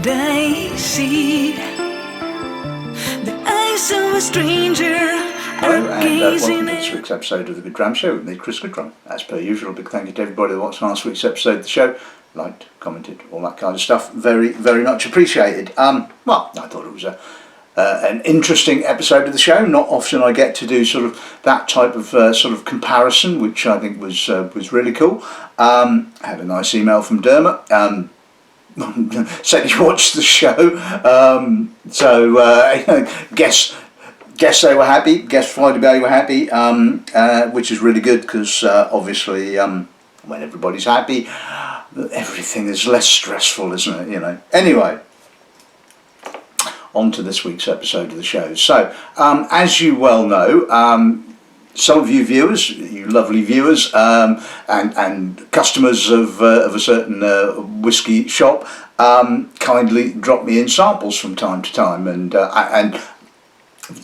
and I see the eyes of a stranger. Hello and welcome to this week's episode of the Goodrum Show with me, Chris Goodrum. As per usual, a big thank you to everybody that watched last week's episode of the show. Liked, commented, all that kind of stuff. Very, very much appreciated. Well, I thought it was an interesting episode of the show. Not often I get to do sort of that type of sort of comparison, which I think was really cool. I had a nice email from Dermot. Said he watched the show. Guess they were happy. Guess Friday Bay were happy, which is really good because obviously when everybody's happy, everything is less stressful, isn't it? You know. Anyway, on to this week's episode of the show. So, as you well know, some of you viewers, you lovely viewers, and customers of a certain whisky shop, kindly drop me in samples from time to time, and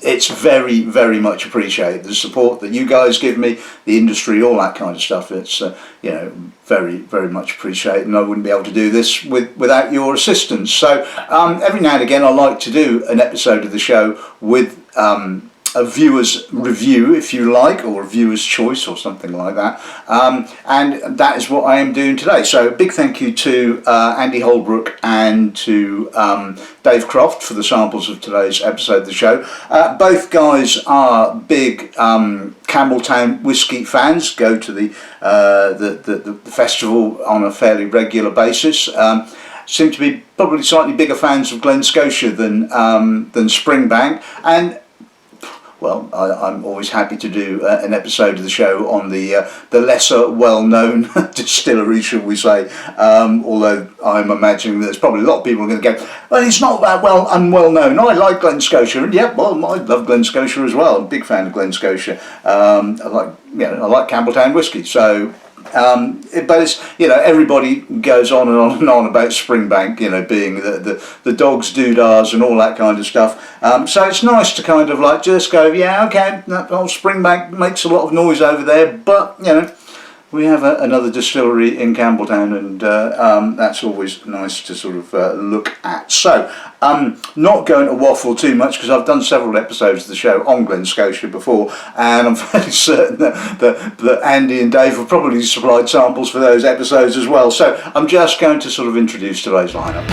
it's very, very much appreciated. The support that you guys give me, the industry, all that kind of stuff. It's very, very much appreciated, and I wouldn't be able to do this without your assistance. So every now and again, I like to do an episode of the show with a viewer's review, if you like, or a viewer's choice, or something like that. And that is what I am doing today. So a big thank you to Andy Holbrook and to Dave Croft for the samples of today's episode of the show. Both guys are big Campbeltown whisky fans. Go to the festival on a fairly regular basis. Seem to be probably slightly bigger fans of Glen Scotia than Springbank, and well, I'm always happy to do an episode of the show on the lesser well-known distillery, shall we say, although I'm imagining there's probably a lot of people are going to go, well, it's not that unwell known. I like Glen Scotia, and yeah, well, I love Glen Scotia as well. I'm a big fan of Glen Scotia. I like Campbeltown whisky, so but it's, everybody goes on and on and on about Springbank, being the dogs, doodahs and all that kind of stuff. So it's nice to kind of like just go, yeah, okay, that old Springbank makes a lot of noise over there, but we have another distillery in Campbeltown, and that's always nice to sort of look at. So I'm not going to waffle too much because I've done several episodes of the show on Glen Scotia before, and I'm fairly certain that Andy and Dave have probably supplied samples for those episodes as well. So I'm just going to sort of introduce today's lineup.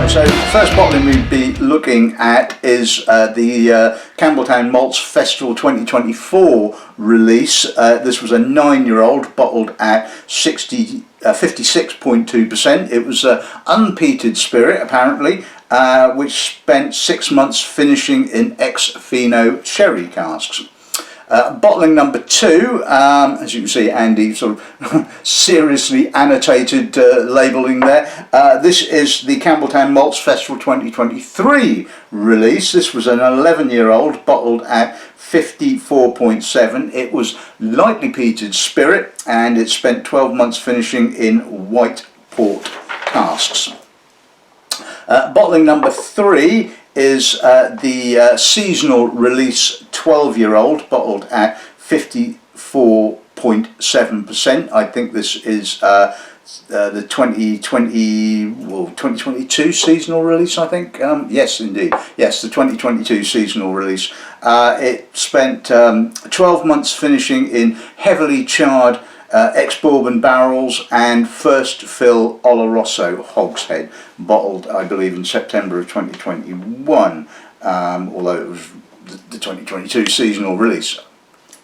So the first bottling we'd be looking at is the Campbeltown Malts Festival 2024 release. This was a 9-year-old bottled at 56.2%. It was unpeated spirit, apparently, which spent 6 months finishing in ex-Fino sherry casks. Bottling number 2, as you can see, Andy sort of seriously annotated labelling there. This is the Campbeltown Malts Festival 2023 release. This was an 11-year-old bottled at 54.7. It was lightly peated spirit, and it spent 12 months finishing in white port casks. Bottling number 3 is the seasonal release 12-year-old bottled at 54.7%. I think this is the 2022 seasonal release, I think. Yes, indeed. Yes, the 2022 seasonal release. It spent 12 months finishing in heavily charred ex-bourbon barrels and first fill Oloroso hogshead, bottled I believe in September of 2021, although it was the 2022 seasonal release.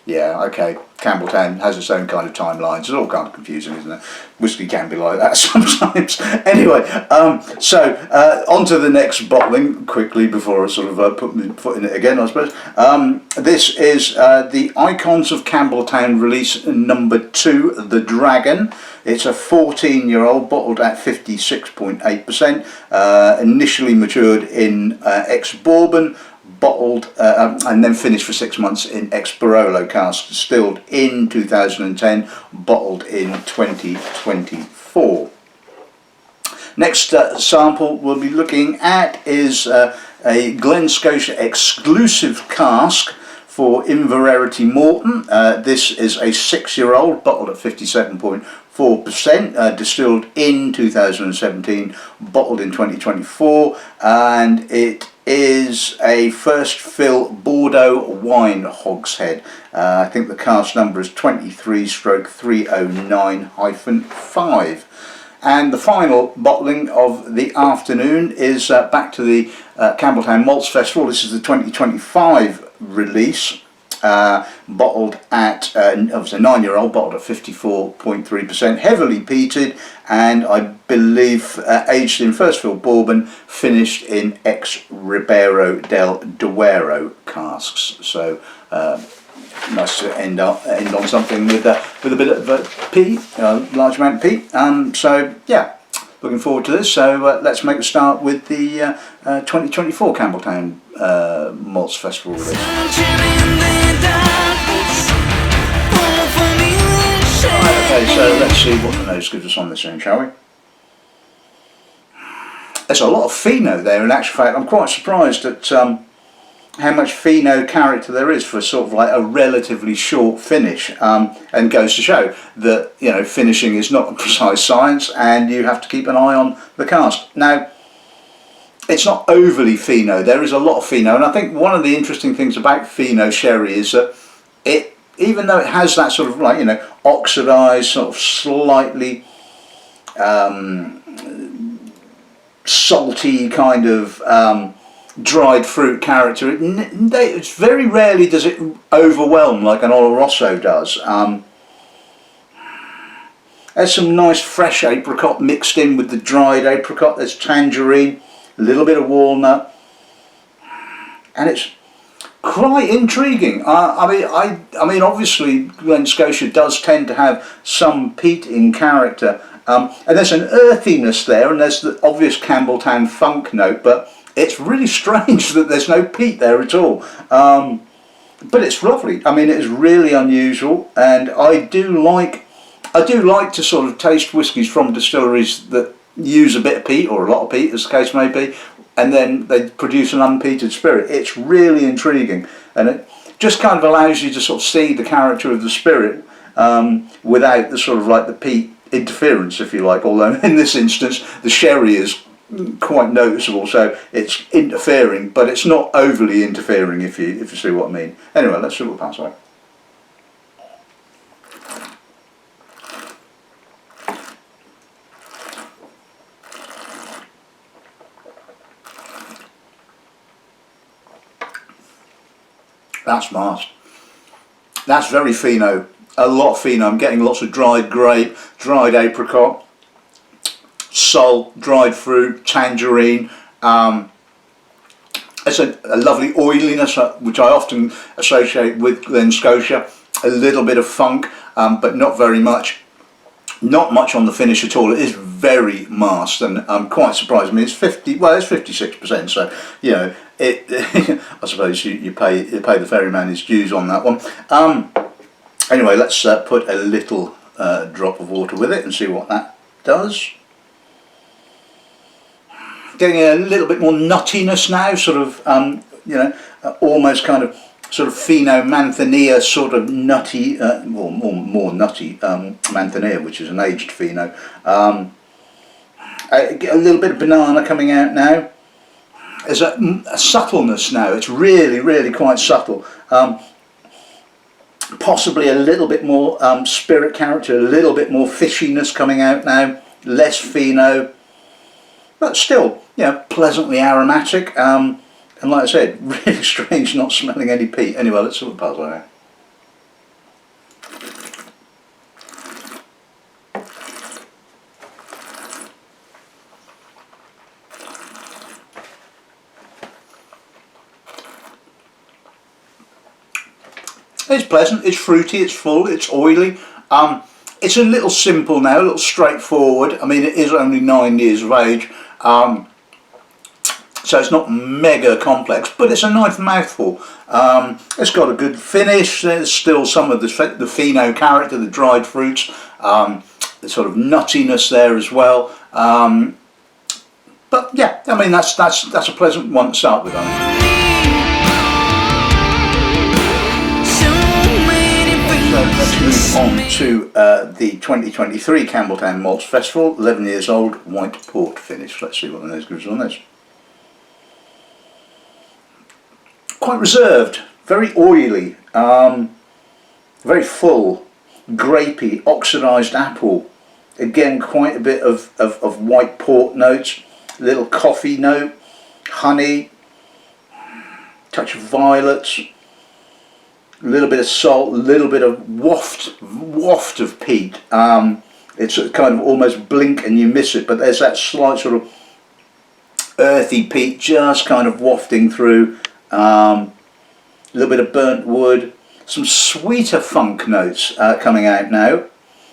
Yeah, okay, Campbeltown has its own kind of timelines. It's all kind of confusing, isn't it? Whisky can be like that sometimes. Anyway, so on to the next bottling quickly before I sort of put my foot in it again, I suppose. This is the Icons of Campbeltown release number 2, The Dragon. It's a 14-year-old bottled at 56.8%, initially matured in ex-bourbon, bottled and then finished for 6 months in ex-Barolo cask, distilled in 2010, bottled in 2024. Next sample we'll be looking at is a Glen Scotia exclusive cask for Invererity Morton. This is a 6-year-old bottled at 57.4%. 4%, distilled in 2017, bottled in 2024, and it is a first fill Bordeaux wine hogshead. I think the cask number is 23/309-5. And the final bottling of the afternoon is back to the Campbeltown Malts Festival. This is the 2025 release, bottled at, obviously a 9-year-old, bottled at 54.3%, heavily peated, and I believe aged in first fill bourbon, finished in ex-Ribeiro del Duero casks. So nice to end on something with a bit of peat, large amount of peat. So yeah, looking forward to this. So let's make a start with the 2024 Campbeltown Malts Festival release. Right, okay, so let's see what the nose gives us on this thing, shall we? There's a lot of pheno there. In actual fact, I'm quite surprised at how much pheno character there is for sort of like a relatively short finish, and goes to show that, you know, finishing is not a precise science and you have to keep an eye on the cask. Now, it's not overly pheno. There is a lot of pheno, and I think one of the interesting things about pheno sherry is that it, even though it has that sort of like, you know, oxidized, sort of slightly salty kind of dried fruit character, it's very rarely does it overwhelm like an Oloroso does. There's some nice fresh apricot mixed in with the dried apricot. There's tangerine, a little bit of walnut, and it's quite intriguing. I mean, obviously Glen Scotia does tend to have some peat in character, and there's an earthiness there, and there's the obvious Campbeltown funk note, but it's really strange that there's no peat there at all. But it's lovely. I mean, it's really unusual, and I do like to sort of taste whiskies from distilleries that use a bit of peat, or a lot of peat as the case may be, and then they produce an unpeated spirit. It's really intriguing, and it just kind of allows you to sort of see the character of the spirit without the sort of like the peat interference, if you like, although in this instance the sherry is quite noticeable, so it's interfering, but it's not overly interfering, if you see what I mean. Anyway, let's see what pass away. That's masked. That's very pheno. A lot of pheno. I'm getting lots of dried grape, dried apricot, salt, dried fruit, tangerine. It's a lovely oiliness, which I often associate with Glen Scotia. A little bit of funk, but not very much. Not much on the finish at all. It is very masked, and I'm quite surprised. I mean, it's 56%, so you know it. I suppose you pay the ferryman his dues on that one. Anyway, let's put a little drop of water with it and see what that does. Getting a little bit more nuttiness now, sort of, you know, almost kind of sort of pheno manthania, sort of nutty, more nutty manthania, which is an aged pheno. I get a little bit of banana coming out now. There's a subtleness now. It's really quite subtle. Possibly a little bit more spirit character, a little bit more fishiness coming out now. Less pheno, but still, you know, pleasantly aromatic. And like I said, really strange not smelling any peat. Anyway, let's see what the puzzle is. It's pleasant, it's fruity, it's full, it's oily. It's a little simple now, a little straightforward. I mean, it is only 9 years of age, so it's not mega complex, but it's a nice mouthful. It's got a good finish. There's still some of the pheno character, the dried fruits, the sort of nuttiness there as well. But yeah, I mean, that's a pleasant one to start with, I think. So Let's move on to the 2023 Campbeltown Malts Festival, 11 years old, white port finish. Let's see what the nose gives on this. Quite reserved, very oily, very full, grapey, oxidised apple. Again, quite a bit of white port notes, little coffee note, honey, touch of violets, a little bit of salt, a little bit of waft of peat. It's kind of almost blink and you miss it, but there's that slight sort of earthy peat just kind of wafting through. A little bit of burnt wood, some sweeter funk notes coming out now.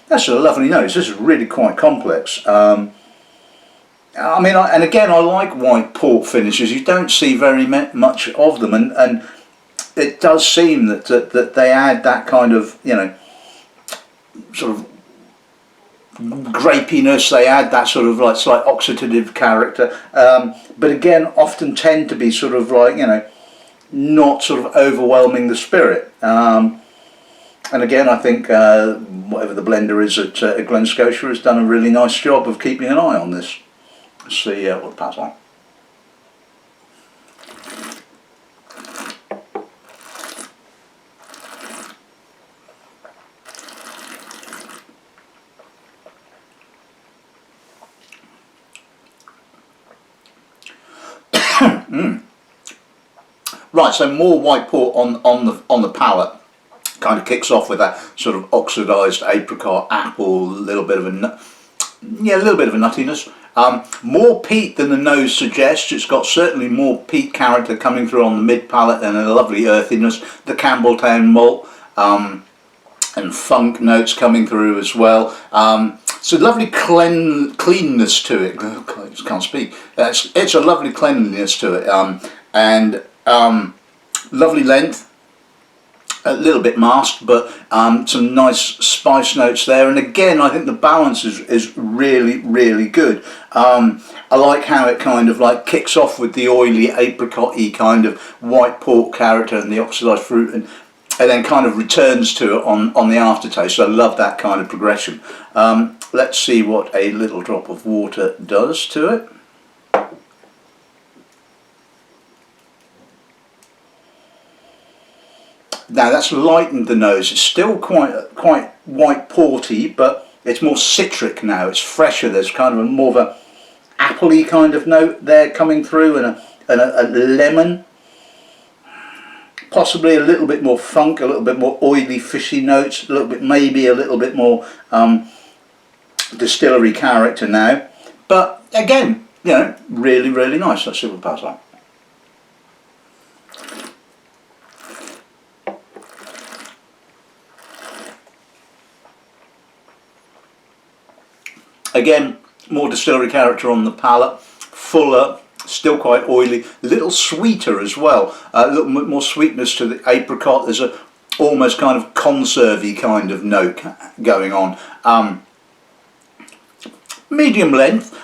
That's a lovely nose. This is really quite complex. I mean, and again, I like white port finishes. You don't see very much of them, and it does seem that they add that kind of, you know, sort of grapiness. They add that sort of like slight oxidative character, but again, often tend to be sort of like, you know, not sort of overwhelming the spirit. And again, I think whatever the blender is at Glen Scotia has done a really nice job of keeping an eye on this. Let's see what the pat's like. Right, so more white port on the palate. Kind of kicks off with that sort of oxidised apricot, apple, a little bit of a nuttiness. More peat than the nose suggests. It's got certainly more peat character coming through on the mid palate and a lovely earthiness. The Campbeltown malt and funk notes coming through as well. It's a lovely cleanness to it. I just can't speak. It's a lovely cleanliness to it, and lovely length. A little bit masked, but some nice spice notes there, and again I think the balance is really good. I like how it kind of like kicks off with the oily apricot-y kind of white port character and the oxidised fruit, and then kind of returns to it on the aftertaste. So I love that kind of progression. Let's see what a little drop of water does to it. Now that's lightened the nose. It's still quite white porty, but it's more citric now. It's fresher. There's kind of a more of a appley kind of note there coming through, and a lemon. Possibly a little bit more funk, a little bit more oily, fishy notes. A little bit, maybe a little bit more distillery character now. But again, you know, really nice. Let's see what the pat's like. Again, more distillery character on the palate, fuller, still quite oily, a little sweeter as well, a little bit more sweetness to the apricot. There's a almost kind of conserve-y kind of note going on. Medium length,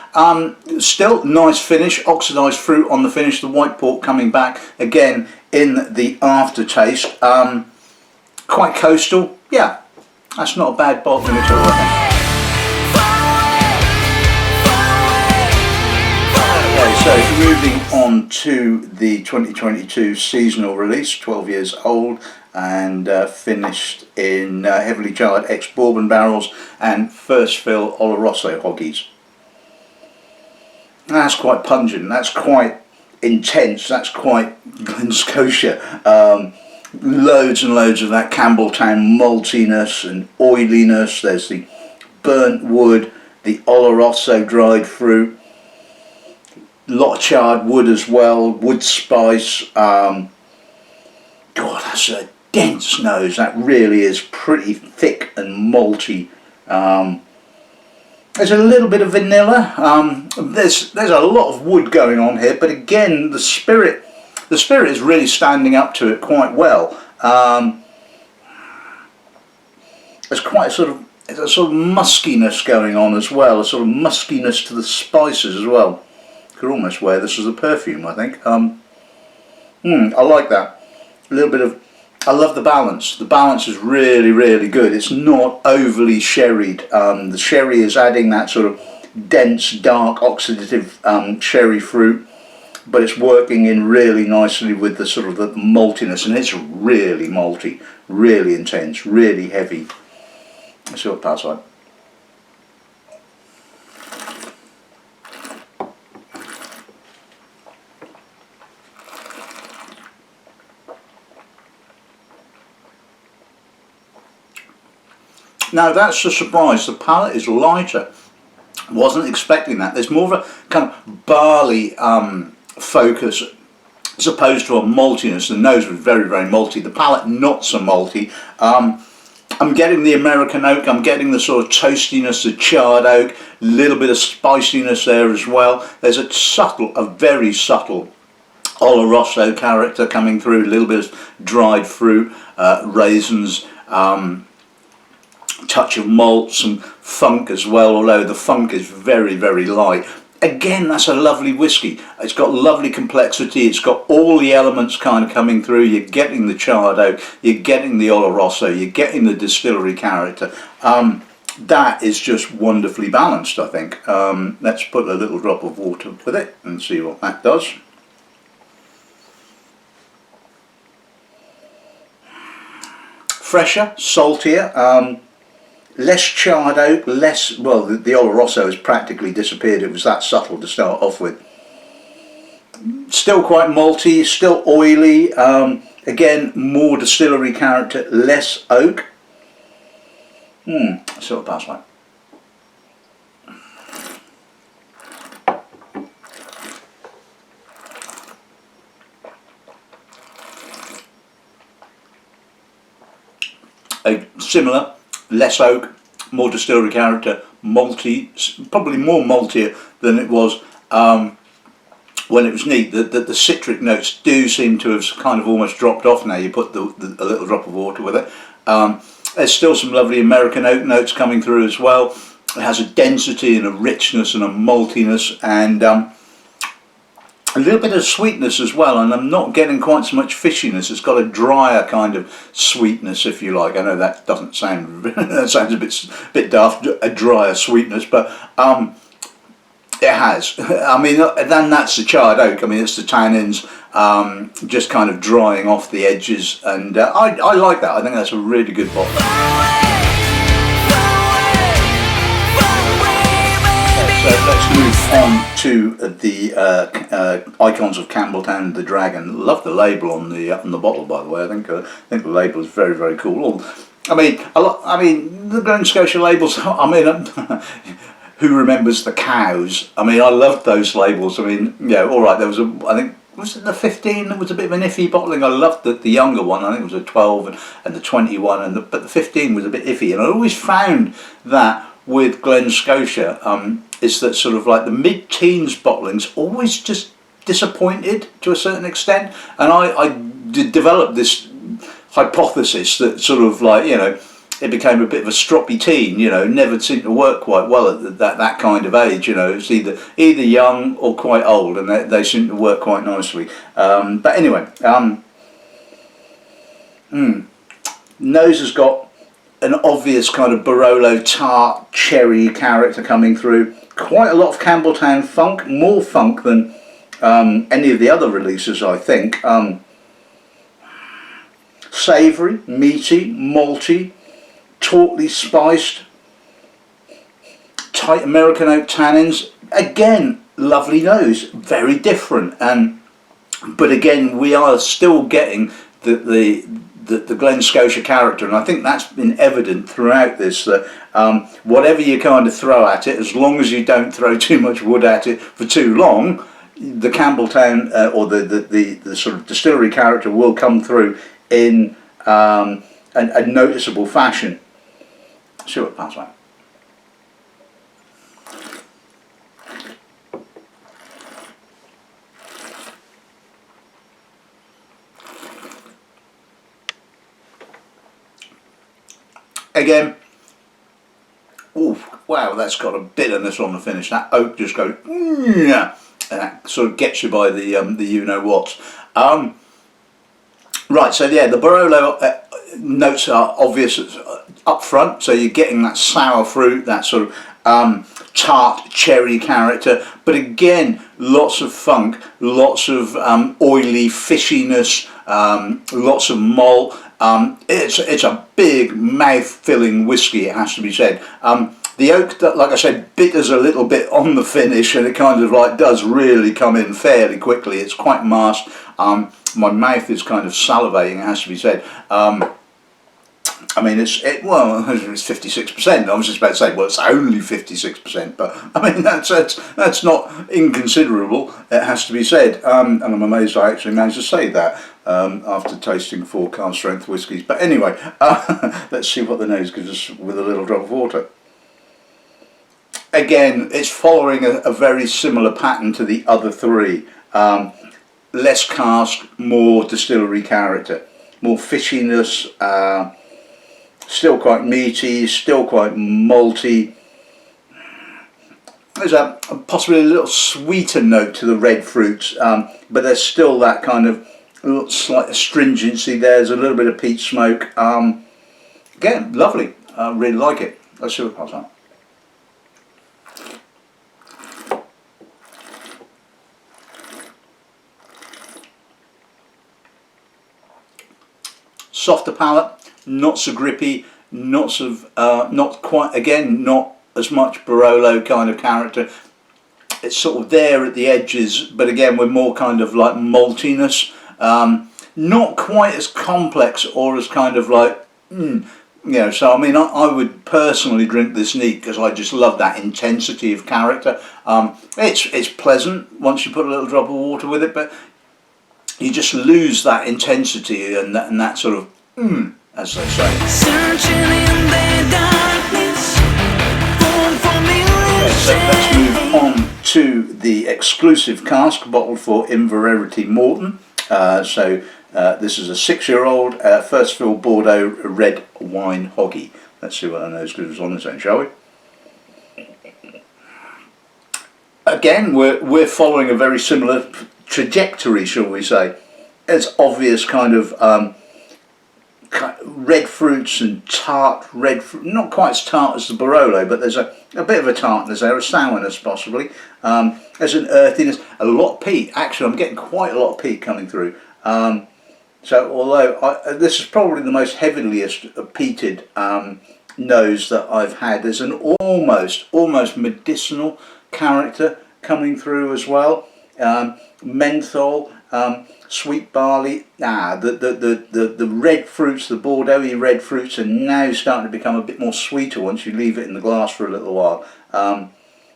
still nice finish, oxidised fruit on the finish, the white port coming back again in the aftertaste. Quite coastal, yeah, that's not a bad bottling at all, I think. So moving on to the 2022 seasonal release, 12 years old, and finished in heavily charred ex-bourbon barrels and first fill Oloroso hoggies. That's quite pungent, that's quite intense, that's quite Glen Scotia. Loads and loads of that Campbeltown maltiness and oiliness. There's the burnt wood, the Oloroso dried fruit. Lot of charred wood as well, wood spice. God, that's a dense nose. That really is pretty thick and malty. There's a little bit of vanilla. There's a lot of wood going on here, but again, the spirit is really standing up to it quite well. There's quite a sort of muskiness going on as well, a sort of muskiness to the spices as well. Could almost wear this as a perfume, I think. I like that. A little bit of I love the balance. The balance is really, really good. It's not overly sherried. The sherry is adding that sort of dense, dark, oxidative sherry fruit, but it's working in really nicely with the sort of the maltiness, and it's really malty, really intense, really heavy. Let's see what it tastes like. Now that's a surprise. The palate is lighter. Wasn't expecting that. There's more of a kind of barley focus as opposed to a maltiness. The nose was very, very malty. The palate not so malty. I'm getting the American oak. I'm getting the sort of toastiness, the charred oak, a little bit of spiciness there as well. There's a very subtle Oloroso character coming through. A little bit of dried fruit, raisins. Touch of malt, some funk as well, although the funk is very, very light. Again, that's a lovely whiskey. It's got lovely complexity. It's got all the elements kind of coming through. You're getting the charred oak, you're getting the Oloroso, you're getting the distillery character. That is just wonderfully balanced, I think. Let's put a little drop of water with it and see what that does. Fresher, saltier. Less charred oak, less, well, the Oloroso has practically disappeared. It was that subtle to start off with. Still quite malty, still oily. Again, more distillery character, less oak. That's what it tastes like. Similar. Less oak, more distillery character, malty, probably more maltier than it was when it was neat. The citric notes do seem to have kind of almost dropped off now. You put a little drop of water with it. There's still some lovely American oak notes coming through as well. It has a density and a richness and a maltiness, and a little bit of sweetness as well, and I'm not getting quite so much fishiness. It's got a drier kind of sweetness, if you like. I know that doesn't sound, that sounds a bit daft, a drier sweetness, but it has. I mean, then that's the charred oak. I mean, it's the tannins just kind of drying off the edges, and I like that. I think that's a really good bottle. So let's move on to the icons of Campbeltown, the Dragon. Love the label on the bottle, by the way. I think the label is very, very cool. I mean, the Glen Scotia labels. I mean, who remembers the cows? I mean, I loved those labels. I mean, yeah, all right. There was I think, was it the 15 that was a bit of an iffy bottling? I loved the younger one. I think it was a 12 and the 21, but the 15 was a bit iffy. And I always found that with Glen Scotia, is that sort of like the mid-teens bottlings always just disappointed to a certain extent, and I developed this hypothesis that sort of like, you know, it became a bit of a stroppy teen, you know, never seemed to work quite well at that kind of age, you know. It's either young or quite old, and they seem to work quite nicely. But anyway, nose has got an obvious kind of Barolo tart cherry character coming through. Quite a lot of Campbeltown funk, more funk than any of the other releases, I think. Savoury, meaty, malty, tautly spiced, tight American oak tannins. Again, lovely nose, very different. But again, we are still getting the Glen Scotia character, and I think that's been evident throughout this, that whatever you kind of throw at it, as long as you don't throw too much wood at it for too long, the Campbeltown or the sort of distillery character will come through in a noticeable fashion. See what it tastes like. Again, ooh, wow, that's got a bitterness on the finish. That oak just goes, and that sort of gets you by the you know what. Right, so yeah, the Barolo notes are obvious up front, so you're getting that sour fruit, that sort of tart cherry character, but again, lots of funk, lots of oily fishiness, lots of malt. It's a big mouth-filling whiskey, it has to be said. The oak, like I said, bitters a little bit on the finish, and it kind of like does really come in fairly quickly. It's quite masked. My mouth is kind of salivating, it has to be said. I mean, it's 56%. I was just about to say, well, it's only 56%, but I mean that's not inconsiderable. It has to be said, and I'm amazed I actually managed to say that after tasting 4 cask strength whiskies. But anyway, let's see what the nose gives us with a little drop of water. Again, it's following a very similar pattern to the other 3. Less cask, more distillery character, more fishiness. Still quite meaty, still quite malty. There's possibly a little sweeter note to the red fruits, but there's still that kind of slight astringency there. There's a little bit of peat smoke. Again, lovely. I really like it. Let's see what comes out. Softer palate. Not so grippy, not quite, again, not as much Barolo kind of character. It's sort of there at the edges, but again with more kind of like maltiness. Not quite as complex or as kind of like, you know, so I mean I would personally drink this neat because I just love that intensity of character. It's pleasant once you put a little drop of water with it, but you just lose that intensity and that sort of, as they say. Searching in the darkness for familiar So let's move on to the exclusive cask bottled for Invererity Morton. This is a 6-year-old first fill Bordeaux red wine hoggy. Let's see what our nose gives on this end, shall we? Again, we're following a very similar trajectory, shall we say. It's obvious kind of red fruits and tart red fruit, not quite as tart as the Barolo, but there's a bit of a tartness there, a sourness possibly. There's an earthiness, a lot of peat. Actually, I'm getting quite a lot of peat coming through. So although this is probably the most heaviest peated nose that I've had, there's an almost medicinal character coming through as well. Menthol. Sweet barley. The red fruits, the Bordeaux red fruits, are now starting to become a bit more sweeter once you leave it in the glass for a little while.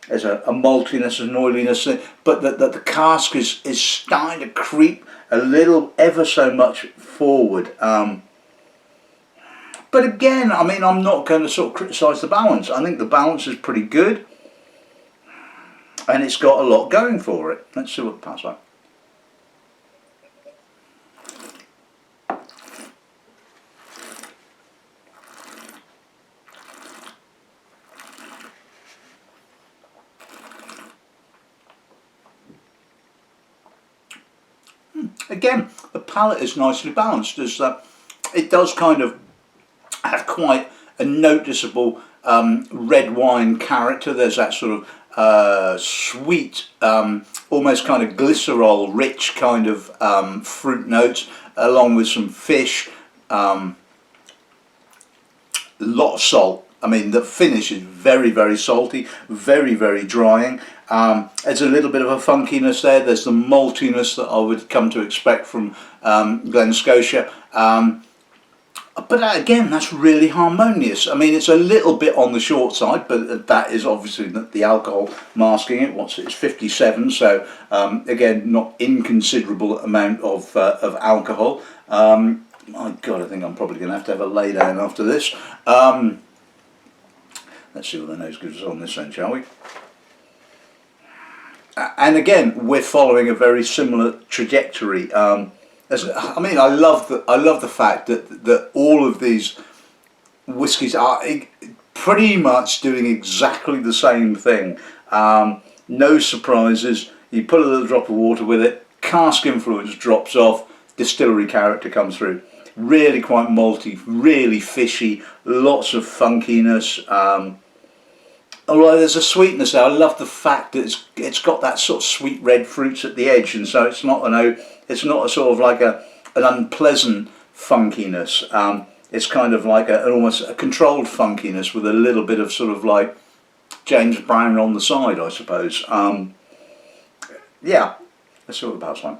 There's a maltiness and oiliness, but the cask is starting to creep a little, ever so much forward. But again, I mean, I'm not going to sort of criticise the balance. I think the balance is pretty good, and it's got a lot going for it. Let's see what the pass like. Again, the palate is nicely balanced, as it does kind of have quite a noticeable red wine character. There's that sort of sweet, almost kind of glycerol rich kind of fruit notes, along with some fish, a lot of salt. I mean, the finish is very, very salty, very, very drying. There's a little bit of a funkiness there. There's the maltiness that I would come to expect from Glen Scotia. But again, that's really harmonious. I mean, it's a little bit on the short side, but that is obviously the alcohol masking it. It's 57, so again, not inconsiderable amount of alcohol. My God, I think I'm probably going to have a lay down after this. Let's see what the nose gives us on this end, shall we? And again, we're following a very similar trajectory. I mean, I love the fact that all of these whiskies are pretty much doing exactly the same thing. No surprises. You put a little drop of water with it, cask influence drops off, distillery character comes through. Really quite malty, really fishy, lots of funkiness. Although there's a sweetness there. I love the fact that it's got that sort of sweet red fruits at the edge, and so it's not it's not a sort of like an unpleasant funkiness. It's kind of like almost a controlled funkiness with a little bit of sort of like James Brown on the side, I suppose. Yeah, let's see what the barrel's like.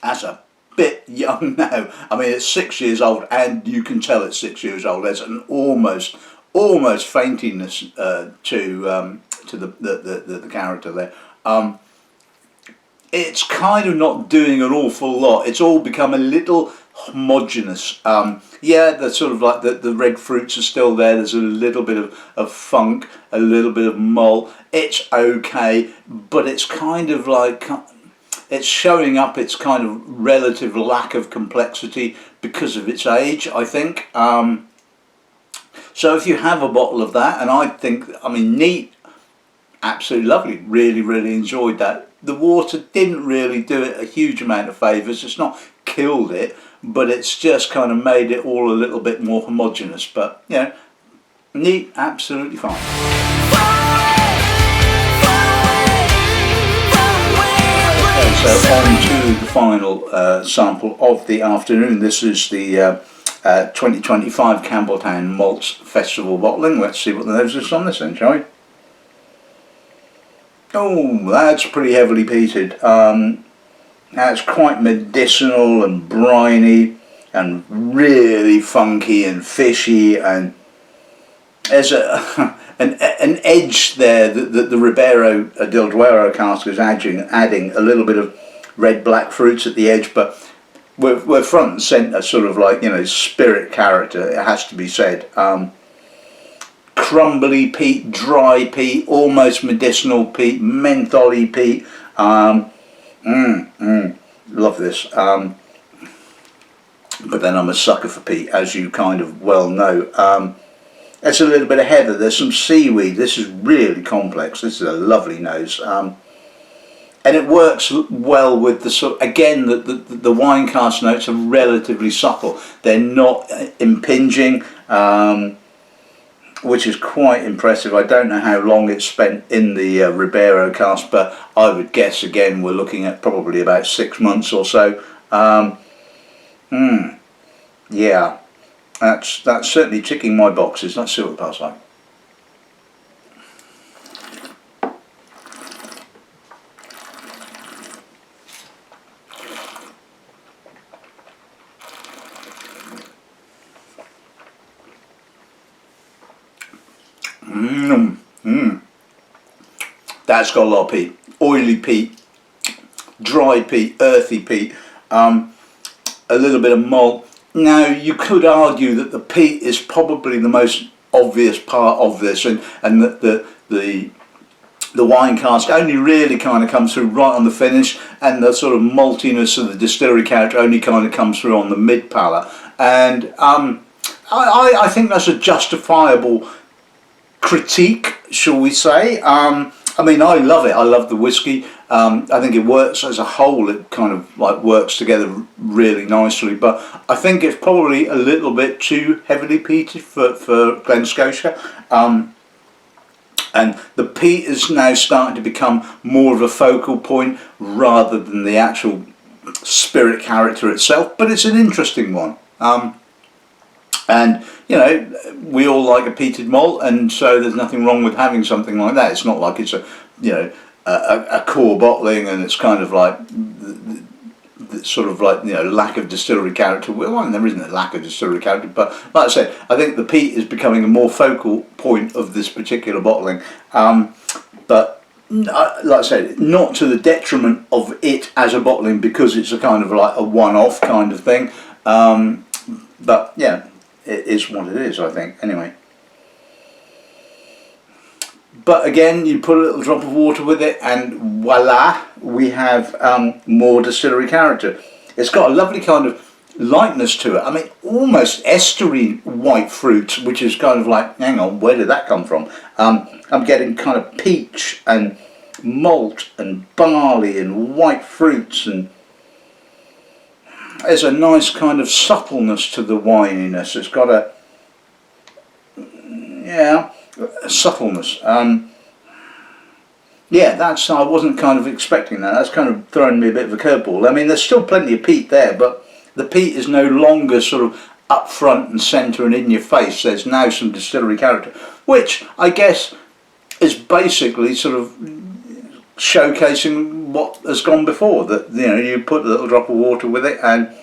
That's a bit young now. I mean, it's 6 years old, and you can tell it's 6 years old. There's an almost faintiness to the character there. It's kind of not doing an awful lot. It's all become a little homogenous. Yeah, the sort of like the red fruits are still there. There's a little bit of funk, a little bit of malt. It's okay, but it's kind of like, it's showing up its kind of relative lack of complexity because of its age, I think. So if you have a bottle of that, and I think, I mean, neat, absolutely lovely, really enjoyed that. The water didn't really do it a huge amount of favours. It's not killed it, but it's just kind of made it all a little bit more homogenous. But, you know, neat, absolutely fine. So on to the final sample of the afternoon. This is the 2025 Campbeltown Malts Festival bottling. Let's see what the nose is on this then, shall we? Oh, that's pretty heavily peated. That's quite medicinal and briny and really funky and fishy, and there's an edge there that the Ribeiro del Duero cask is adding a little bit of red-black fruits at the edge, but we're front and centre, sort of like, you know, spirit character, it has to be said. Crumbly peat, dry peat, almost medicinal peat, mentholy peat. Love this. But then I'm a sucker for peat, as you kind of well know. There's a little bit of heather, there's some seaweed. This is really complex. This is a lovely nose. And it works well with the sort, again, the wine cask notes are relatively subtle. They're not impinging, which is quite impressive. I don't know how long it's spent in the Ribeiro cask, but I would guess, again, we're looking at probably about 6 months or so. Yeah, that's certainly ticking my boxes. Let's see what the past like. That's got a lot of peat, oily peat, dry peat, earthy peat, a little bit of malt. Now you could argue that the peat is probably the most obvious part of this, and that the wine cask only really kind of comes through right on the finish, and the sort of maltiness of the distillery character only kind of comes through on the mid palate. And I think that's a justifiable critique, shall we say. I mean, I love it. I love the whiskey. I think it works as a whole. It kind of like works together really nicely. But I think it's probably a little bit too heavily peated for Glen Scotia. And the peat is now starting to become more of a focal point rather than the actual spirit character itself. But it's an interesting one. And you know, we all like a peated malt, and so there's nothing wrong with having something like that. It's not like it's a, you know, a core bottling, and it's kind of like the sort of like, you know, lack of distillery character. Well, there isn't a lack of distillery character, but like I said, I think the peat is becoming a more focal point of this particular bottling. But like I said, not to the detriment of it as a bottling, because it's a kind of like a one-off kind of thing. But yeah, it is what it is, I think. Anyway, but again, you put a little drop of water with it, and voila, we have more distillery character. It's got a lovely kind of lightness to it. I mean, almost estery white fruit, which is kind of like, hang on, where did that come from? I'm getting kind of peach and malt and barley and white fruits, and there's a nice kind of suppleness to the wininess. It's got a, yeah, subtleness. Yeah, that's, I wasn't kind of expecting that. That's kind of throwing me a bit of a curveball. I mean, there's still plenty of peat there, but the peat is no longer sort of up front and centre and in your face. There's now some distillery character, which I guess is basically sort of showcasing what has gone before. That, you know, you put a little drop of water with it, and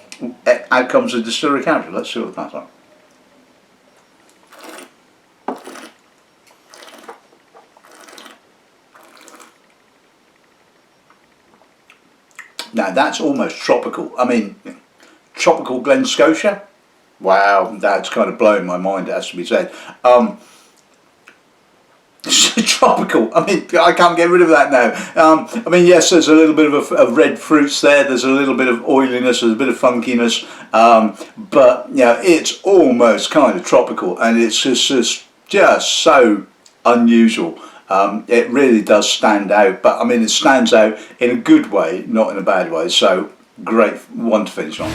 out comes the distillery character. Let's see what that's like. Now that's almost tropical. I mean, tropical Glen Scotia. Wow, that's kind of blowing my mind, it has to be said. Tropical. I mean, I can't get rid of that now. I mean, yes, there's a little bit of red fruits there. There's a little bit of oiliness. There's a bit of funkiness. But you know, it's almost kind of tropical, and it's just so unusual. It really does stand out, but I mean, it stands out in a good way, not in a bad way. So great one to finish on.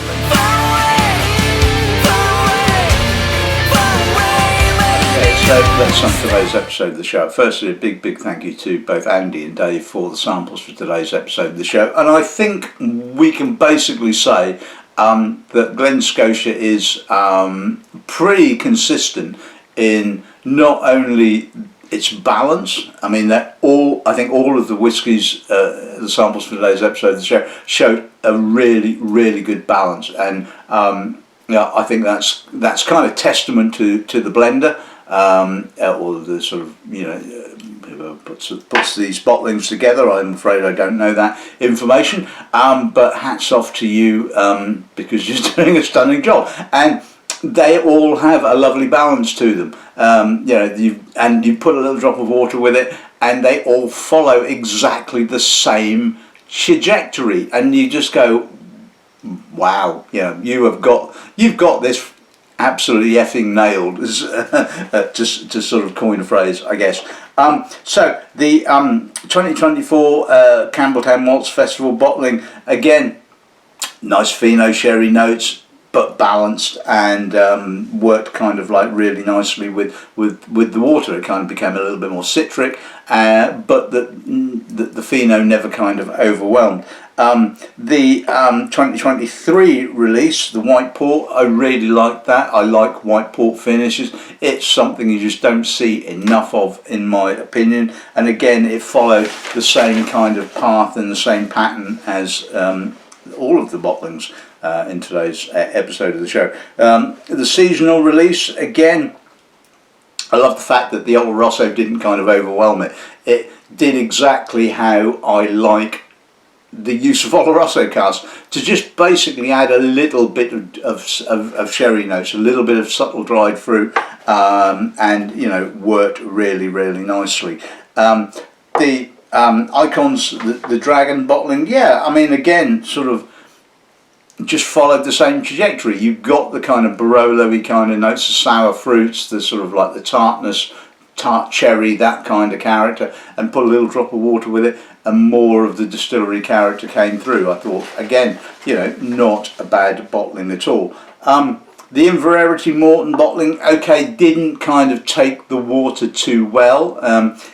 So that's on today's episode of the show. Firstly, a big thank you to both Andy and Dave for the samples for today's episode of the show. And I think we can basically say that Glen Scotia is pretty consistent in not only its balance. I mean, I think all of the whiskies, the samples for today's episode of the show, showed a really good balance, and yeah, I think that's kind of testament to the blender, or the sort of, you know, whoever puts these bottlings together. I'm afraid I don't know that information, but hats off to you, because you're doing a stunning job, and they all have a lovely balance to them. You know, you put a little drop of water with it, and they all follow exactly the same trajectory, and you just go, wow, you know, you've got this absolutely effing nailed, just to sort of coin a phrase, I guess. So the 2024 Campbeltown Malts Festival bottling, again, nice Fino sherry notes, but balanced, and worked kind of like really nicely with the water. It kind of became a little bit more citric, but the Fino never kind of overwhelmed. The 2023 release, the white port, I really like that. I like white port finishes. It's something you just don't see enough of, in my opinion. And again, it followed the same kind of path and the same pattern as all of the bottlings in today's episode of the show. The seasonal release, again, I love the fact that the Oloroso didn't kind of overwhelm it. It did exactly how I like the use of Oloroso casks, to just basically add a little bit of sherry notes, a little bit of subtle dried fruit, and, you know, worked really nicely. The Icons, the Dragon bottling, yeah, I mean, again, sort of just followed the same trajectory. You've got the kind of Barolo-y kind of notes, the sour fruits, the sort of like the tartness, tart cherry, that kind of character, and put a little drop of water with it, and more of the distillery character came through. I thought, again, you know, not a bad bottling at all. The Invererity Morton bottling, okay, didn't kind of take the water too well,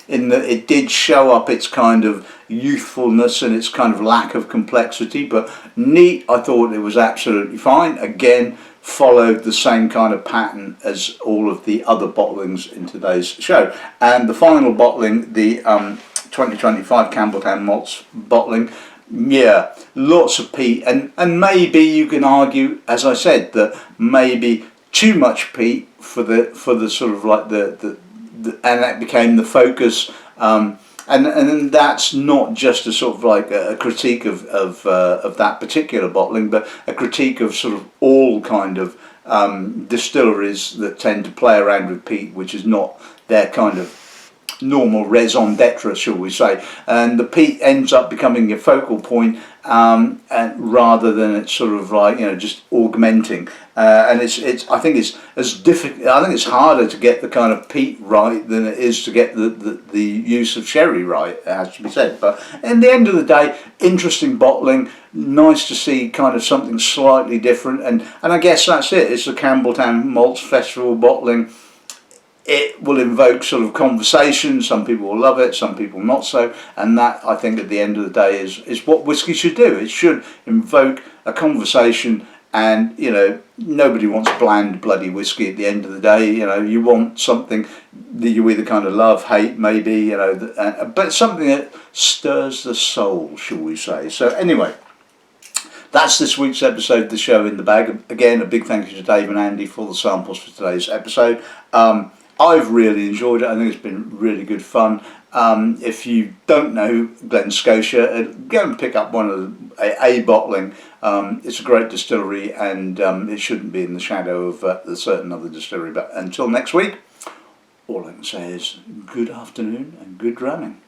in that it did show up its kind of youthfulness and its kind of lack of complexity, but neat. I thought it was absolutely fine. Again, followed the same kind of pattern as all of the other bottlings in today's show. And the final bottling, the 2025 Campbeltown Malts bottling, yeah, lots of peat, and maybe you can argue, as I said, that maybe too much peat for the sort of like the and that became the focus, and that's not just a sort of like a critique of that particular bottling, but a critique of sort of all kind of distilleries that tend to play around with peat, which is not their kind of normal raison d'etre, shall we say, and the peat ends up becoming your focal point, and rather than it's sort of like, you know, just augmenting. And it's I think it's as difficult. I think it's harder to get the kind of peat right than it is to get the use of sherry right. It has to be said. But in the end of the day, interesting bottling. Nice to see kind of something slightly different, and I guess that's it. It's the Campbeltown Malts Festival bottling. It will invoke sort of conversation. Some people will love it, some people not so, and that, I think, at the end of the day is what whiskey should do. It should invoke a conversation, and, you know, nobody wants bland bloody whiskey at the end of the day. You know, you want something that you either kind of love, hate, maybe, you know, but something that stirs the soul, shall we say. So anyway, that's this week's episode of the show in the bag. Again, a big thank you to Dave and Andy for the samples for today's episode. I've really enjoyed it. I think it's been really good fun. If you don't know Glen Scotia, go and pick up one of a bottling. It's a great distillery, and it shouldn't be in the shadow of a certain other distillery. But until next week, all I can say is good afternoon and good drumming.